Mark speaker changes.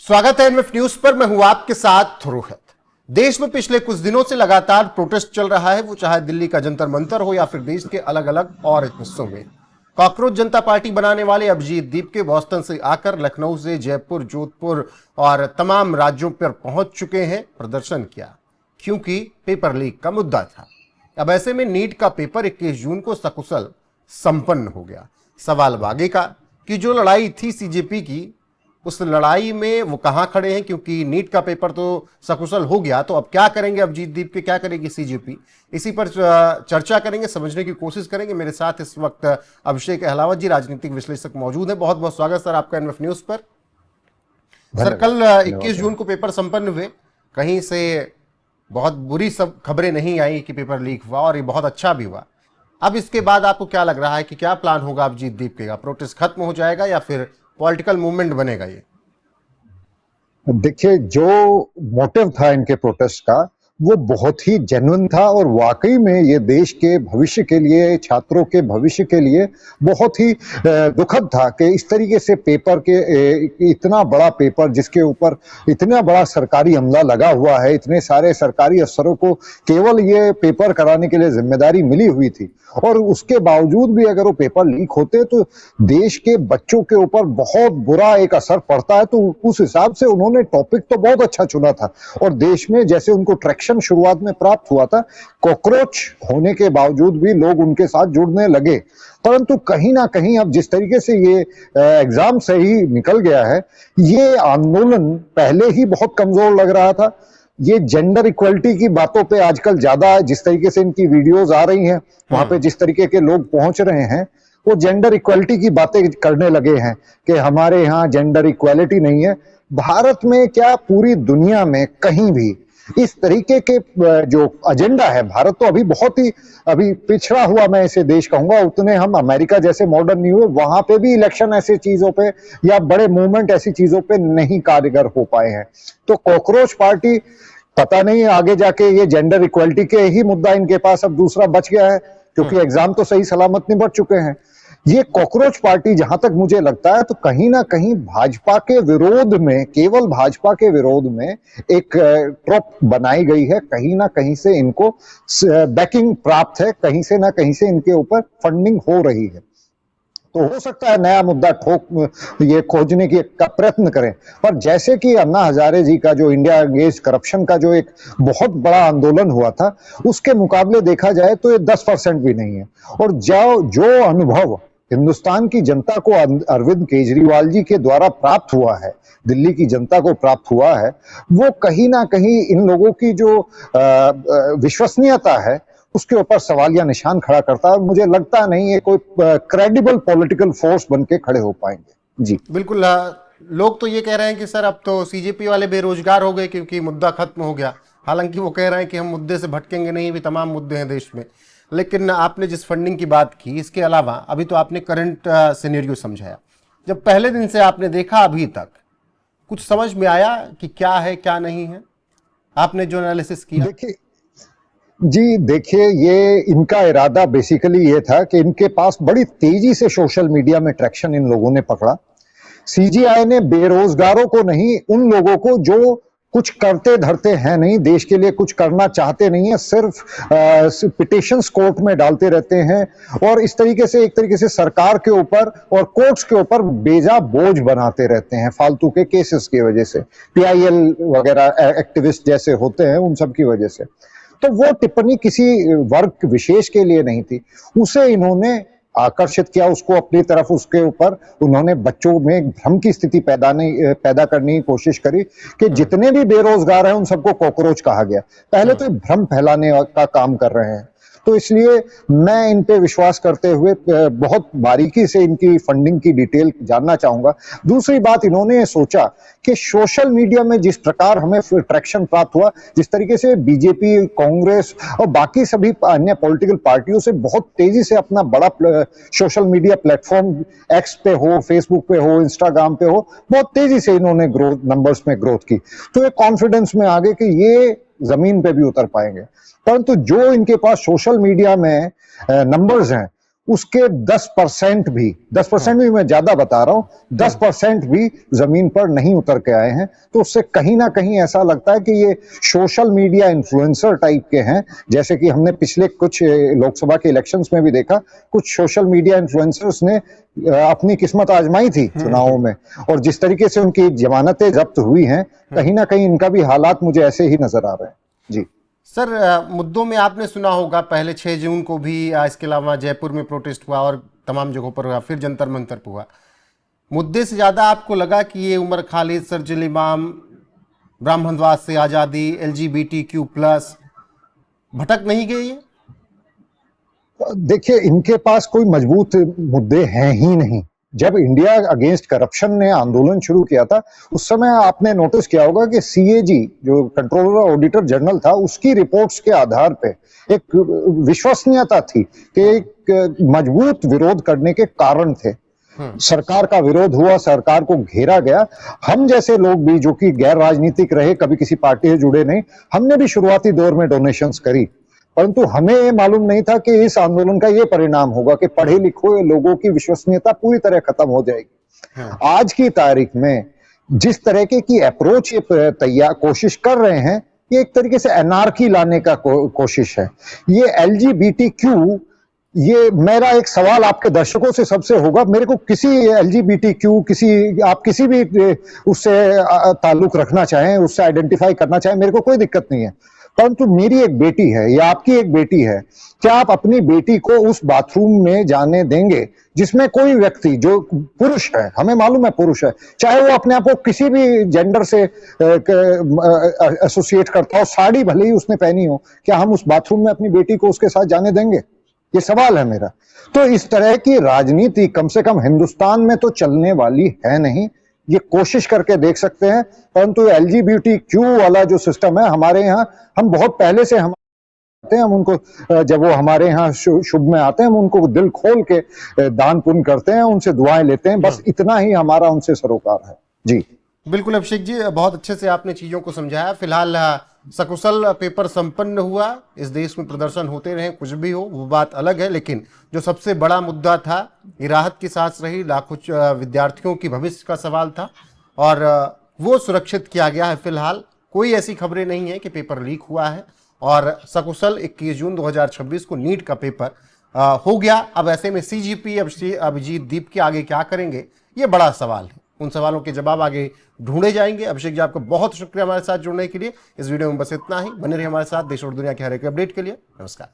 Speaker 1: स्वागत है NF news पर। मैं हूं आपके साथ रोहित। देश में पिछले कुछ दिनों से लगातार प्रोटेस्ट चल रहा है, वो चाहे दिल्ली का जंतर मंतर हो या फिर देश के अलग अलग और हिस्सों में। कॉकरोच जनता पार्टी बनाने वाले अभिजीत दीपके बोस्टन से आकर लखनऊ से जयपुर, जोधपुर और तमाम राज्यों पर पहुंच चुके हैं, प्रदर्शन किया, क्योंकि पेपर लीक का मुद्दा था। अब ऐसे में नीट का पेपर 21 जून को सकुशल संपन्न हो गया। सवाल अब आगे का कि जो लड़ाई थी सीजेपी की, उस लड़ाई में वो कहां खड़े हैं, क्योंकि नीट का पेपर तो सकुशल हो गया। तो अब क्या करेंगे अभिजीत दीपके, क्या करेगी सीजेपी, इसी पर चर्चा करेंगे, समझने की कोशिश करेंगे। मेरे साथ इस वक्त अभिषेक अहलावत जी, राजनीतिक विश्लेषक, मौजूद है। बहुत बहुत स्वागत सर आपका एनएफ न्यूज पर। सर, कल 21 जून को पेपर संपन्न हुए, कहीं से बहुत बुरी सब खबरें नहीं आई कि पेपर लीक हुआ, और ये बहुत अच्छा भी हुआ। अब इसके बाद आपको क्या लग रहा है कि क्या प्लान होगा अभिजीत दीपके का? प्रोटेस्ट खत्म हो जाएगा या फिर पॉलिटिकल मूवमेंट बनेगा? ये
Speaker 2: देखिए, जो मोटिव था इनके प्रोटेस्ट का वो बहुत ही जेन्युइन था और वाकई में ये देश के भविष्य के लिए, छात्रों के भविष्य के लिए बहुत ही दुखद था कि इस तरीके से पेपर के इतना बड़ा पेपर जिसके ऊपर इतना बड़ा सरकारी अमला लगा हुआ है, इतने सारे सरकारी अफसरों को केवल ये पेपर कराने के लिए जिम्मेदारी मिली हुई थी, और उसके बावजूद भी अगर वो पेपर लीक होते तो देश के बच्चों के ऊपर बहुत बुरा एक असर पड़ता है। तो उस हिसाब से उन्होंने टॉपिक तो बहुत अच्छा चुना था, और देश में जैसे उनको ट्रैक्शन शुरुआत में प्राप्त हुआ था, कॉकरोच होने के बावजूद भी लोग उनके साथ जुड़ने लगे। परंतु कहीं ना कहीं अब जिस तरीके से ये एग्जाम से ही निकल गया है, ये आंदोलन पहले ही बहुत कमजोर लग रहा था। ये जेंडर इक्वलिटी की बातों पे आजकल ज्यादा, जिस तरीके से इनकी वीडियोस आ रही हैं, वहां पे जिस तरीके के लोग पहुंच रहे हैं, वो जेंडर इक्वलिटी की बातें करने लगे हैं कि हमारे यहाँ जेंडर इक्वलिटी नहीं है। भारत में क्या, पूरी दुनिया में कहीं भी इस तरीके के जो एजेंडा है, भारत तो अभी बहुत ही अभी पिछड़ा हुआ मैं इसे देश कहूंगा, उतने हम अमेरिका जैसे मॉडर्न नहीं हुए। वहां पे भी इलेक्शन ऐसी चीजों पे या बड़े मूवमेंट ऐसी चीजों पे नहीं कारगर हो पाए हैं। तो कॉकरोच पार्टी, पता नहीं आगे जाके ये जेंडर इक्वलिटी के ही मुद्दा इनके पास अब दूसरा बच गया है, क्योंकि एग्जाम तो सही सलामत निपट चुके हैं। ये कॉकरोच पार्टी, जहां तक मुझे लगता है, तो कहीं ना कहीं भाजपा के विरोध में, केवल भाजपा के विरोध में एक ट्रॉप बनाई गई है। कहीं ना कहीं से इनको बैकिंग प्राप्त है, कहीं से ना कहीं से इनके ऊपर फंडिंग हो रही है। तो हो सकता है नया मुद्दा ये खोजने की का प्रयत्न करें। पर जैसे कि अन्ना हजारे जी का जो इंडिया अगेंस्ट करप्शन का जो एक बहुत बड़ा आंदोलन हुआ था, उसके मुकाबले देखा जाए तो ये 10% भी नहीं है। और जो अनुभव हिंदुस्तान की जनता को अरविंद केजरीवाल जी के द्वारा प्राप्त हुआ है, दिल्ली की जनता को प्राप्त हुआ है, वो कहीं ना कहीं इन लोगों की जो विश्वसनीयता है उसके ऊपर सवालिया निशान खड़ा करता है। मुझे लगता नहीं है कोई क्रेडिबल पॉलिटिकल फोर्स बन के खड़े हो पाएंगे। जी
Speaker 1: बिल्कुल। लोग तो ये कह रहे हैं कि सर अब तो सीजेपी वाले बेरोजगार हो गए क्योंकि मुद्दा खत्म हो गया। हालांकि वो कह रहे हैं कि हम मुद्दे से भटकेंगे नहीं, भी तमाम मुद्दे हैं देश में। लेकिन आपने जिस फंडिंग की बात की, इसके अलावा अभी तो आपने करंट सिनेरियो समझाया। जब पहले दिन से आपने देखा अभी तक, कुछ समझ में आया कि क्या है क्या नहीं है? आपने जो एनालिसिस किया।
Speaker 2: देखिए, ये इनका इरादा बेसिकली ये था कि इनके पास बड़ी तेजी से सोशल मीडिया में ट्रैक्शन इन लोगों ने पकड़ा। सीजीआई ने बेरोजगारों को नहीं, उन लोगों को जो कुछ करते धरते हैं नहीं, देश के लिए कुछ करना चाहते नहीं है, सिर्फ पिटिशंस कोर्ट में डालते रहते हैं, और इस तरीके से एक तरीके से सरकार के ऊपर और कोर्ट्स के ऊपर बेजा बोझ बनाते रहते हैं फालतू के केसेस की वजह से। पीआईएल वगैरह एक्टिविस्ट जैसे होते हैं, उन सब की वजह से। तो वो टिप्पणी किसी वर्ग विशेष के लिए नहीं थी, उसे इन्होंने आकर्षित किया उसको अपनी तरफ। उसके ऊपर उन्होंने बच्चों में भ्रम की स्थिति पैदा करने की कोशिश करी कि जितने भी बेरोजगार हैं उन सबको कॉकरोच कहा गया। पहले तो भ्रम फैलाने का काम कर रहे हैं। तो इसलिए मैं इन पे विश्वास करते हुए बहुत बारीकी से इनकी फंडिंग की डिटेल जानना चाहूंगा। दूसरी बात, इन्होंने सोचा कि सोशल मीडिया में जिस प्रकार हमें ट्रैक्शन प्राप्त हुआ, जिस तरीके से बीजेपी, कांग्रेस और बाकी सभी अन्य पॉलिटिकल पार्टियों से बहुत तेजी से अपना बड़ा सोशल मीडिया प्लेटफॉर्म एक्स पे हो, फेसबुक पे हो, इंस्टाग्राम पे हो, बहुत तेजी से इन्होंने नंबर्स में ग्रोथ की। तो ये कॉन्फिडेंस में आ गए कि ये जमीन पे भी उतर पाएंगे। परंतु जो इनके पास सोशल मीडिया में नंबर्स हैं, उसके 10% भी मैं ज्यादा बता रहा हूं, 10% भी जमीन पर नहीं उतर के आए हैं। तो उससे कहीं ना कहीं ऐसा लगता है कि ये सोशल मीडिया इन्फ्लुएंसर टाइप के हैं, जैसे कि हमने पिछले कुछ लोकसभा के इलेक्शंस में भी देखा, कुछ सोशल मीडिया इन्फ्लुएंसर्स ने अपनी किस्मत आजमाई थी चुनावों में, और जिस तरीके से उनकी जमानतें जब्त हुई हैं, कहीं ना कहीं इनका भी हालात मुझे ऐसे ही नजर आ रहे हैं। जी
Speaker 1: सर, मुद्दों में आपने सुना होगा पहले 6 जून को भी इसके अलावा जयपुर में प्रोटेस्ट हुआ और तमाम जगहों पर हुआ, फिर जंतर मंतर पर हुआ। मुद्दे से ज़्यादा आपको लगा कि ये उमर खालिद, सर्जिल इमाम, ब्राह्मणवाद से आज़ादी, LGBTQ+ भटक नहीं गए ये?
Speaker 2: देखिए, इनके पास कोई मजबूत मुद्दे हैं ही नहीं। जब इंडिया अगेंस्ट करप्शन ने आंदोलन शुरू किया था, उस समय आपने नोटिस किया होगा कि CAG जो कंट्रोलर ऑडिटर जनरल था, उसकी रिपोर्ट्स के आधार पे एक विश्वसनीयता थी कि एक मजबूत विरोध करने के कारण थे। सरकार का विरोध हुआ, सरकार को घेरा गया। हम जैसे लोग भी जो कि गैर राजनीतिक रहे, कभी किसी पार्टी से जुड़े नहीं, हमने भी शुरुआती दौर में डोनेशंस करी, परंतु हमें ये मालूम नहीं था कि इस आंदोलन का ये परिणाम होगा कि पढ़े लिखे लोगों की विश्वसनीयता पूरी तरह खत्म हो जाएगी। आज की तारीख में जिस तरीके की अप्रोच ये कोशिश कर रहे हैं, ये एक तरीके से एनार्की लाने का कोशिश है। ये LGBTQ, ये मेरा एक सवाल आपके दर्शकों से सबसे होगा, मेरे को किसी LGBTQ आप किसी भी उससे ताल्लुक रखना चाहें, उससे आइडेंटिफाई करना चाहें, मेरे को कोई दिक्कत नहीं है, परंतु मेरी एक बेटी है या आपकी एक बेटी है, क्या आप अपनी बेटी को उस बाथरूम में जाने देंगे जिसमें कोई व्यक्ति जो पुरुष है, हमें मालूम है पुरुष है, चाहे वो अपने आप को किसी भी जेंडर से एसोसिएट करता हो, साड़ी भले ही उसने पहनी हो, क्या हम उस बाथरूम में अपनी बेटी को उसके साथ जाने देंगे? ये सवाल है मेरा। तो इस तरह की राजनीति कम से कम हिंदुस्तान में तो चलने वाली है नहीं। ये कोशिश करके देख सकते हैं, परंतु LGBTQ वाला जो सिस्टम है हमारे यहाँ, हम बहुत पहले से हम उनको, जब वो हमारे यहाँ शुभ में आते हैं, हम उनको दिल खोल के दान पुण्य करते हैं, उनसे दुआएं लेते हैं, बस इतना ही हमारा उनसे सरोकार है। जी
Speaker 1: बिल्कुल अभिषेक जी, बहुत अच्छे से आपने चीज़ों को समझाया। फिलहाल सकुशल पेपर संपन्न हुआ, इस देश में प्रदर्शन होते रहे, कुछ भी हो वो बात अलग है, लेकिन जो सबसे बड़ा मुद्दा था, ये राहत की सांस रही, लाखों विद्यार्थियों की भविष्य का सवाल था और वो सुरक्षित किया गया है। फिलहाल कोई ऐसी खबरें नहीं है कि पेपर लीक हुआ है और सकुशल 21 जून 2026 को नीट का पेपर हो गया। अब ऐसे में CGP अभिजीत दीप के आगे क्या करेंगे, ये बड़ा सवाल है। उन सवालों के जवाब आगे ढूंढे जाएंगे। अभिषेक जी, आपका बहुत शुक्रिया हमारे साथ जुड़ने के लिए। इस वीडियो में बस इतना ही। बने रहिए हमारे साथ देश और दुनिया के हर एक अपडेट के लिए। नमस्कार।